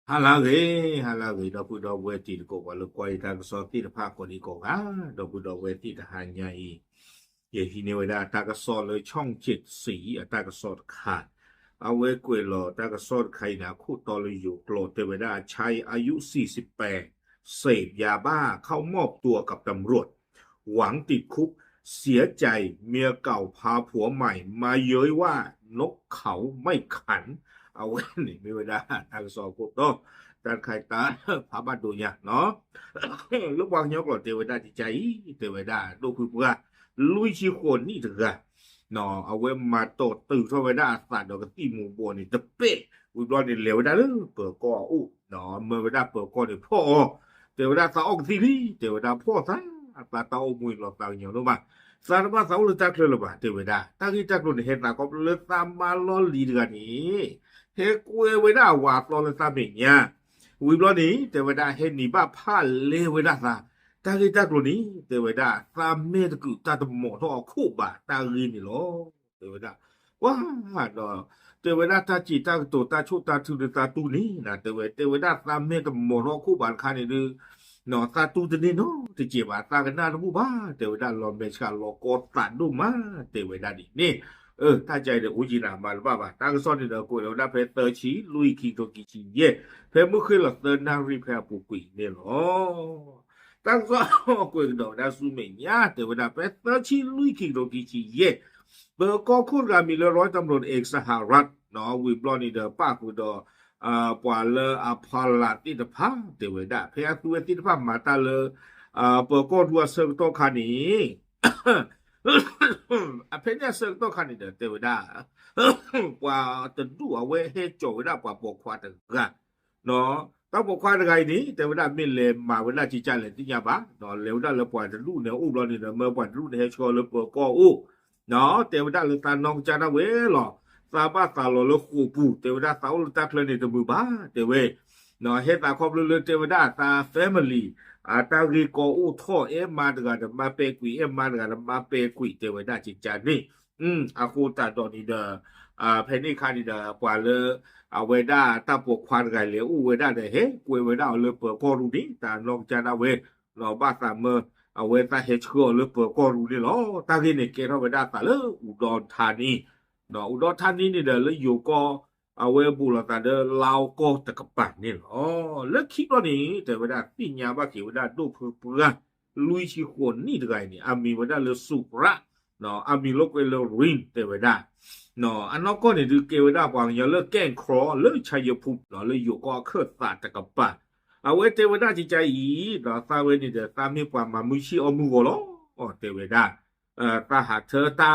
halage da pu do weti ko wa lo kwai ta so ti da pha ko ni ko ga do pu do weti da han nya yi ye hi ne wa da ta ka so le chong jit si ta ka soขาดเอาไว้กวยรอตากระสอดไข่นะคู่ตอเลยอยู่โกรธเทวดาชัยอายุ48เสพยาบ้าเข้ามอบตัวกับตำรวจหวังติดคุกเสียใจเมียเก่าพาผัวใหม่มาเย้ยว่านกเขาไม่ขันเอาไว้นี่ไม่ได้ตากระสอดพวกโตตาไข่ตาพาบ้านดูเนี่ยเนาะลูกวางยกหลอดเทวดาที่ใจเทวดาดูคือเพื่อลุยชีคนนี่เถอะเนาะเอาไว้มาโตตื่นเทวดาสัตว์ดอกตีหมู่บ่นี่ตะเป๊ะอุดรนี่เหลวได้เปิดก่ออู้เนาะเมื่อเวลาเปิดก่อนี่พ่อเทวดาสาออกทีนี่เทวดาพ่อซะตาเตามุยหลอกตาเหนียวรู้ป่ะสารพัดเสาเลยจักเลยล่ะป่ะเทวดาตั้งที่จักรู้เฮ็ดน่ะก็เลยตามมาล้อลีดกันนี่เฮ็ดกูเวดาว่าตอเลยตามเนี่ยวิบลอนี่เทวดาเฮ็ดนี่บ้าพาเลเวดาซะตากิจักรู้นี่เทวดาตามเมตกุตาตหมอทอคู่บาตาลีนี่หรอเทวดาว้าดอเทวดาตาจิตาโตตาชุตาทุตาตุนี่นะเทวดาตามเมตหมอทอคู่บาคันนี่เนาะตาตุตนี่เนาะที่เจ็บตากันหน้าผู้บ้าเทวดาลอมเมชกาลอกอตัดดูมาเทวดานี่ถ้าใจเดอุจินามาบ้าตาก็สอนนี่เดอกูเดาเพเตอร์ชีลุยคิโตกิจิเยเพมุคือละเตอร์นารีแพปุกุยนี่หรอตั้งก็กูเดาดาสุเมญญาเทวดาเพเตอร์ชีลุยคิโตกิจิเยเบอร์ก็คุณกามีร้อยตำรวจเอกสหรัฐเนาะวิบลอนี่เดอปากูดปวาเลอพอลาติตภาเทวดาเพอตัวติตภามาตาเลเปอก็ดัวเซโตคานีเพเนี่ยเซโตคานีเดเทวดากว่าตะดูเอาไว้ให้โจเวดากว่าปกควาตะกะเนาะต้องปกควาตะไกนี่เทวดามิเลมาเวลาจิจันเลยติญาบาเนาะเลวดาเลปวาตะดูเนี่ยอุบลนี่เนาะเมื่อปวาตะดูเนี่ยชอเลปก็อุเนาะเทวดาเลตานองจานะเวหรอซาบาตาโลโลคูปูเทวดาเสาตาเพลนี่ตะมือบ้าเทเวเนาะเฮ็ดตาครอบเรื่องเทวดาตาแฟมิลี่ตารีก็อุท่อมาดกะมาเปกุยมาดกะมาเปกุยเทวดาจิจานี่อาคูตาดอนี่เดเพนี่คานี่เดปวาเลเวดาตาปกควานไกเลอุเวดาได้เฮกวยเวดาเลเปก็รู้นี่ตานองจานะเวเนาะบาตาเมเวตาเฮชก็เลเปก็รู้นี่หรอตากินี่เกเวดาตาเลอุดรธานีเนาะอุดรธานีนี่เดเลยอยู่ก็เวบุลตาเดลาวก็ตะกะปันนี่หรอแล้วคิดว่านี่แต่เวลาปิญญาบากิเวลาดูเพื่อลุยชิคนนี่ไดนี่อามีเวลาเลสุระเนาะอามีโลกเลรินแต่เวลาเนาะอันนอกก็นี่ดูเกเวลาบางอย่าเลิกแกล้งครอเลิกชัยภูมิเนาะเลยอยู่ก็เคิดตาตะกะปะเอาไว้เทวดาจิใจอีเนาะตาเวนี่เดตามีความมามุชิอมุโกโลเทวดาตาหาเธอตา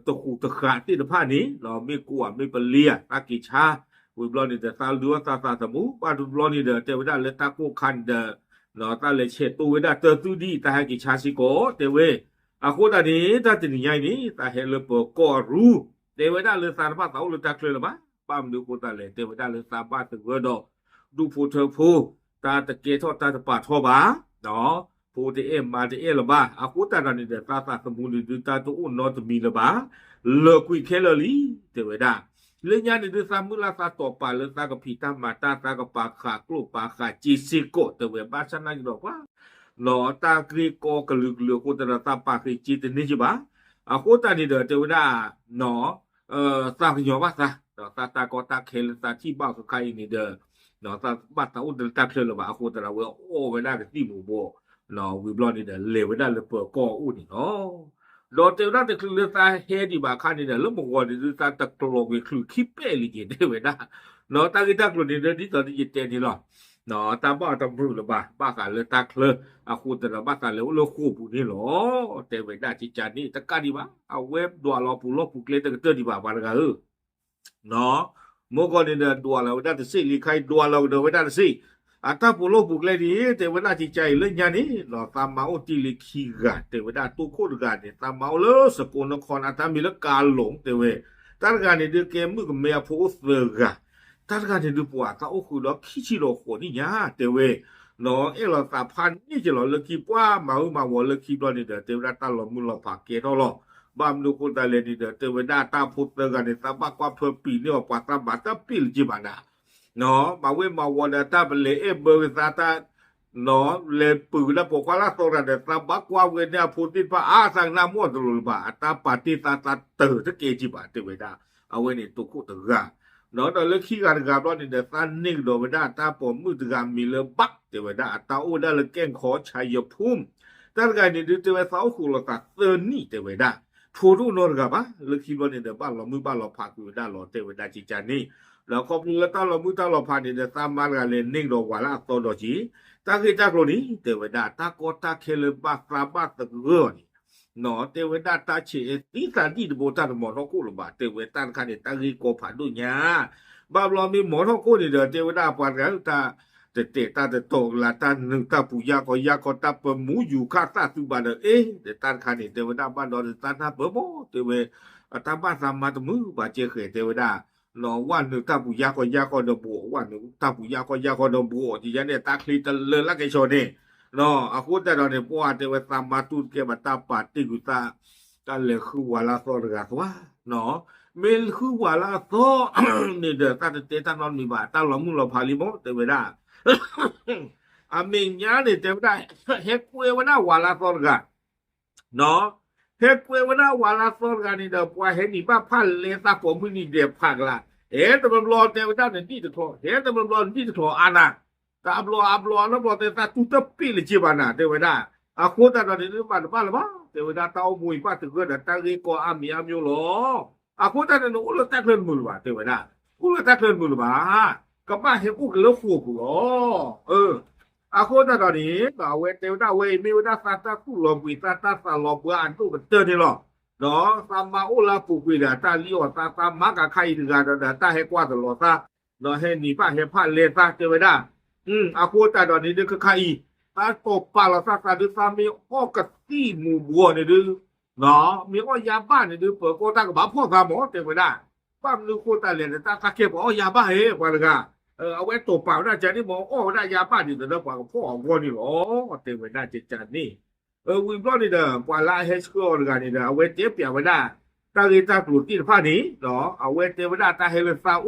ตะคูตะขาติตะพานี้เราไม่กลัวไม่เปเลียตากิชาวิบลอนี่เดตาลัวตาตะมูบาดุบลอนี่เดเทวดาเลตาโกคันเดเนาะตาเลเชตูเวดาเตตุดีตากิชาสิโกเตเวอาโคตานี้ตาตินี่ใหญ่นี่ตาเฮเลปก็รู้เทวดาเลสารพัดเอาเลตาเคลละบาปามดูโคตาเลเทวดาเลสาบาตะเวดอดูโพเทโพตาตะเกทอตาตะปาทอบาเนาะโพเตมาเตละบาอากุตานี่เดตาสมุนิตาตุนอตมีละบาเลกุยเคลลีเทวดาเลญานี่เดสามุลาสาตอปาเลตากะพิตามาตาตากะปาขากลุปาขาจิสิโกเตเวบาชนะนี่ดอกว่าเนาะตากรีโกกะลึกเลือโคตาตาปาคิจิตนี่จิบาอากุตานี่เดเทวดาเนาะสาพยอว่าซะตากอตาเคลตาที่บ้าก็ใครนี่เดเนาะตาบัตาอุดตาเคลละบาอากุตาเวโอเวดาก็ติหมู่บ่เนาะวิบลอนี่เดเลเวดาเลเปก็อุนี่เนาะโดเทวดาตะคลือตาเฮดิบาคันนี่เดลบ่กอนี่ตาตะกลอเวคลือคิเปลิเกเดเวดาเนาะตากิตากลนี่เดดิตอนี่จิเตนี่เนาะเนาะตาบ้าตำรุละบาบ้ากะเลตาเคลอาคูตะบาตาเลโลคูปุนี่หรอเทวดาจิจานี่ตะกะดิบาเอาเว็บดัวลอปุโลปุเกเลตะเตดิบาบาละกะเนาะโมกอนี่เดดัวลาเวดาตะสิลิไคดัวลาเดเวดาตะสิตาปุโลปุกเลดีเทวดาจิใจเลญานี่เนาะตามมาโอติลิคีกะเทวดาตุโคดกะนี่ตามมาเลสกลนครอาตามีละกาหลงเทเวตากะนี่เดเกมึกเมียโพสเวกะตากะนี่ดูปัวตาโอคุดอคิชิโรโคนี่ญาเทเวเนาะเอลตาพันนี่จิโลเลคิปัวมามาวเลคิดอนี่เดเทวดาตาลมุลภาเกตอลบามดูโคตาเลนี่เดเทวดาตาพุตกะนี่ตาบากว่าเพิ่มปีนี่ว่าปาตาบาตาปิลจิบานา เนาะมาเวมาวอดตาเปเลเอเบอร์ซาตาเนาะเลปืละปกวาลาโซระเดตาบักวาเวเนพูติปาอาสังนามวตรุลบาตาปาติตาตาเตตะเกจิบาเตเวดาเอาเวนี่ตุกุตกะเนาะตะเลขี้กากาบลอนี่เดซันนิกโดเวดาตาปอมุตกามีเลบักเตเวดาตาโอดาเลแกงขอชัยภูมิตะกะนี่เตเวสาวคุลตาเตนี่เตเวดาพูรุนอร์กะบาเลขี้บลนี่เดบ้านเรามือบ้านเราพากุเวดาโลเตเวดาจิจานี่แล้วก็มีละตาเรามือตาเราพานี่เดตามากะเลนิกโดวาลาโตโดจิตากิตากโลนี่เตเวดาตาโกตาเคเลบาคราบาตะเกอนี่เนาะเตเวดาตาเชติตาดิโบตาหมอทอกุลบาเตเวตันคันนี่ตากิโกผาดุญาบาบลอมีหมอทอกุนี่เดเตเวดาปานกะตาเตตาเตโตลาตานึงตาปุยาก็ยาก็ตาปมูอยู่คาตาสุบาเดเตตันคันนี่เตเวดาบ้านดอตาตาเปโมเตเวตาบ้านสามาตมือบาเจเขเตเวดาเนาะวันนึงตาปุยาก็ยาก็ดบ่วันนึงตาปุยาก็ยาก็ดบ่จิยะเนี่ยตาคลีตะเลละเกโชนี่เนาะอะโคตะดอเนี่ยปวาเตเวตามาตุเกบตาปาติกุตาตะเลคือวาลาโซรกะว่าเนาะเมลคือวาลาโซนี่เดตาเตตานอนมีบาตาลอมุลพาลิโมเตเวดาอาเมญญาเนี่ยเตเวดาเฮกุเอวนาวาลาโซรกะเนาะเฮกุเอวนาวาลาโซรกะนี่เดปวาเฮนี่บ้าพันเลตาผมนี่เดพักละตะบลอเตเวดาเนี่ยนี่ตะโทตะบลอนี่ตะโทอานาตาอับลอนะบลอเตตาตุตะปิลิจิบานาเตเวดาอะโคตะดอนี่บ้านละบ้าเตเวดาตามุยปาตะเกดตาริโกอามีอามิโยโลอะโคตะนอุลตะเคลนมุลบาเตเวดาอุลตะเคลนมุลบากะบะเฮกุกะโลฟูบุโลอะโคตะดอนี่กะเวเตเวดาเวมีเวดาซาตะกุโลปุตาตาซาโลบอันตุกะเตนี่โลเนาะซัมมาอุลาปุกุดาตาลิโอตาตามากะไคดิกาดาตาเฮกวาตโลซาเนาะเฮนี่ปะเฮพะเลซาเตเวดาอะโคตะดอนี่คือไคตาโตปาลาซาซาดิซามีโอกะติหมู่บัวนี่ดืเนาะมีก็ยาบ้านนี่ดืเปิดโกตาก็บ่พอซาหมอเตเวดาปั๊มนึโคตะเลตาตะเก็บยาบ้าเฮกว่าละกะเอาไว้ตัวเปล่าน่าจะนี่หมอได้ยาบ้านนี่แต่ว่าพ่อวัวนี่หรอเตเวดาจิจันนี่วิบลอนี่เด้อกว่าลาเฮสโกละกะนี่เด้อเอาไว้เจ็บเปียเวดาตาเรตาปลุติพานี่เนาะเอาไว้เตเวดาตาเฮเลซาโอ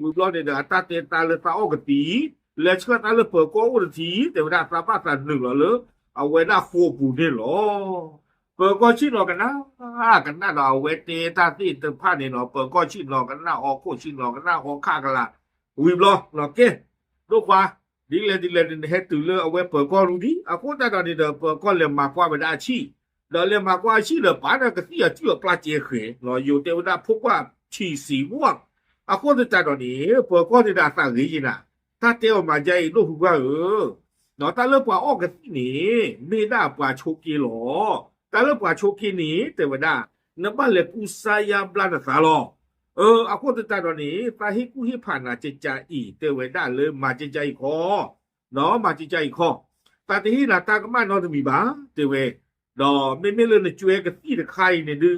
วิบลอนี่เด้อตาเตตาเลซาโอกะติเลชก็ตาเลเปิดโกอุทีเตเวดาซาปาซานึเหรอเลเอาไว้ดาโคปูนี่หรอเปิดก็ชินรอกันนะกันนะเอาไว้เตตาติตพานี่เนาะเปิดก็ชินรอกันนะออกโคชินรอกันนะออกค่ากันละวิบลอเนาะเกลูกว่าดิเลเฮตุเลเอาไว้เปิดก็รู้ดิอะโคตะดอนี่เด้อเปิดก็เลมากว่าเวดาชีเดเลมากว่าชีเลปานะกะติอะจื้อกลาเจเขเนาะอยู่เตเวดาพบว่าชีสีม่วงอะโคตะดอนี่เปิดก็นี่ดาสร้างรีจินะตาเตอมาใจลูกว่าเนาะตาเลปว่าออกกะตินี่มีดาปว่าโชกีหรอตาเลปว่าโชกีนี่เตเวดานบัเลกุซายาบลานะซาลออะโคตะดอนี่ตาฮิกุฮิพานาจิจาอีเตเวดาเลมาจิจาอีขอเนาะมาจิจาอีขอตาติหินาตากะมานอตมีบาเตเวดอเมเลนจวยกะติตะไข่นี่ดื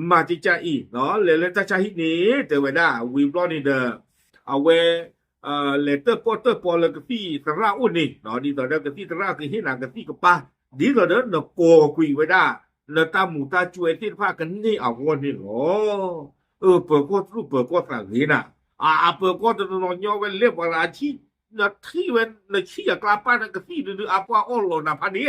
มาจิจาอีเนาะเลตาชาฮินี่เตเวดาวิบลอนี่เดอเอาเวletter porter pol ke ti tera uni no di to da ke ti tera ke hina ke ti ke pa di to da no ko kui we da le ta mu ta chue ti pha ke ni a wo ni lo pe ko tru pe ko sa ni na pe ko to no nyo we le wa la chi na thi we na chi ya kla pa na ke ti du a pa o lo na pha ni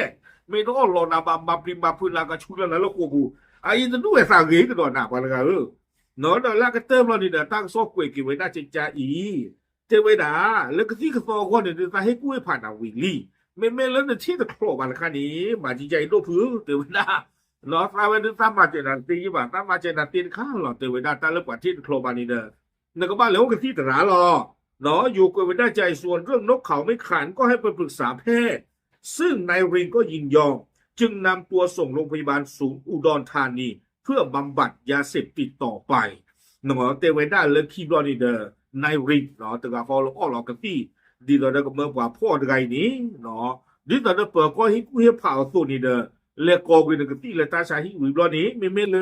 me do lo na ba prima pu la ka chu la lo ko ku ai to du we sa ge ke do na pa la ga no da la ke term lo ni da ta so kwe ki we da chi cha iเทวดาแล้วก็ที่กระโซคนเนี่ยจะให้กู้ให้ผ่านเอาวิลีไม่แล้วเนี่ยที่ตะโครบาละคันนี้มาจิใจโลพื้เทวดาเนาะซาเวนตามมาเจนันตีบ่ตามมาเจนันตีข้างหรอเทวดาตาเลิกว่าที่ตะโครบานี่เด้อแล้วก็บ้านแล้วก็ที่ตราหรอเนาะอยู่กับเวดาใจส่วนเรื่องนกเขาไม่ขันก็ให้ไปปรึกษาแพทย์ซึ่งนายริงก็ยินยอมจึงนำตัวส่งโรงพยาบาลศูนย์อุดรธานีเพื่อบำบัดยาเสพติดต่อไปเนาะเทวดาเลยคีบรอนี่เด้อนายริกเนาะตะกะฟอลออลอกะติดีตอดก็เมื่อกว่าพ่อไกนี่เนาะดิตอดเปิดก็ฮิกูเฮพาสุนี่เด้อเลกอกินกะติเลตาชาฮิวิบลอนี่เมเล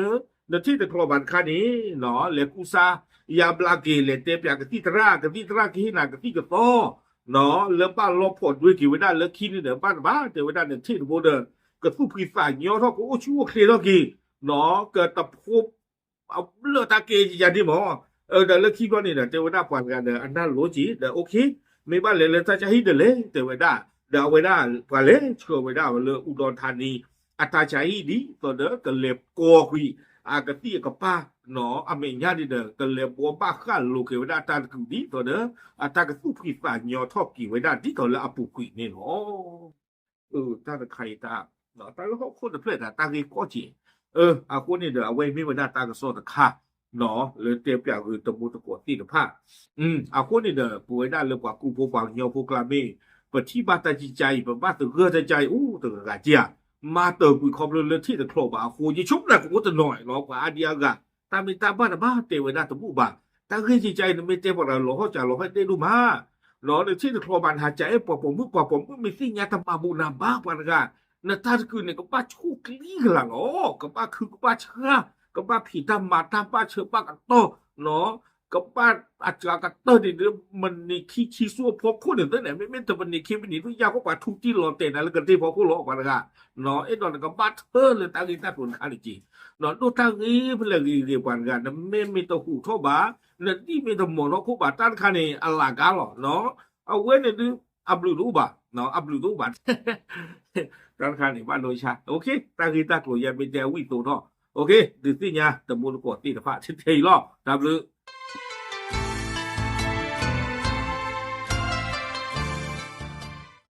นที่ตะครบันคานี่เนาะเลกุซายาบลาเกเลเตปยากะติตรากะติหินากะติกะโตเนาะเลป้าลอพอดด้วยกิวดาเลคินี่เด้อบ้านบ้าเตวดาเนี่ยที่บ่เด้อกะสุพิสายอทอก็ชูเคลอกิเนาะเกิดตะพบเอาเลตาเกจิยาดิหมอ da le ki ba ni da te wada pa ga da anda lo ji da okay me ba le ta cha hi de le te wada da wada pa le cho wada le udon thani ata cha hi di to da ka le ko kwi a ka ti ka pa no a me nya di da ka le bo ba kha lo ke wada ta ku di to da ata ka su phi pa nyo tho ki wada di to le apu kwi ni no ta da khai ta no ta lo ko de ple da ta ki ko ji a ko ni da a we mi wada ta ka so da kha no le te pya ku to mu to ko ti da pha a ko ni da pu wada le kwa ku po pa nyo po kla me ปฏิบัติจิใจปฏิบัติเกิดใจอู้ตกะเจียมาเตอกุคอมเลที่ตะครบาโหยิชุบน่ะกูตะหน่อยเนาะกว่าเดียกะตามิตาบ้านบ้าเตวดาตะบุบาตาเกิดจิใจนไม่เตบ่ล่ะโลเฮาจะโลให้ได้ดูมาเนาะที่ตะครบานหาใจปอผมปอผมมีสิ่งญาตะปาบุนาบ้าปานกะนะตาคือเนี่ยก็ป้าชูกลีกล่ะเนาะก็ป้าคือก็ป้าเชื่อก็ป้าผีตามมาตามป้าเชื่อป้ากันโตเนาะก็ป้าอาจารย์กันเตอร์นี่มันนี่ขี้ซัวพบคนอื่นเนี่ยไม่แต่มันนี่คิดนี่ทุกอย่างก็ป้าทุกที่รอเตนะแล้วก็ที่พอผู้รอกันละเนาะไอ้ดอนก็ป้าเธอเลยตาลีตาตุนคาลิจีเนาะดูทางนี้เพิ่นเลยเรียกว่ากันไม่มีตะหูโทบาเนี่ยนี่มีตะหมอเนาะคู่บาตันคันนี่อะลากาหรอเนาะเอาเว้นนี่อับลูรูบาเนาะอับลูรูบาตันคันนี่บ้านโดยชาโอเคตาลีตาตุยาเป็นแจวิโตเนาะโอเคดิสิญาตะมูลกอติตะพะชิเทยลอดับลือ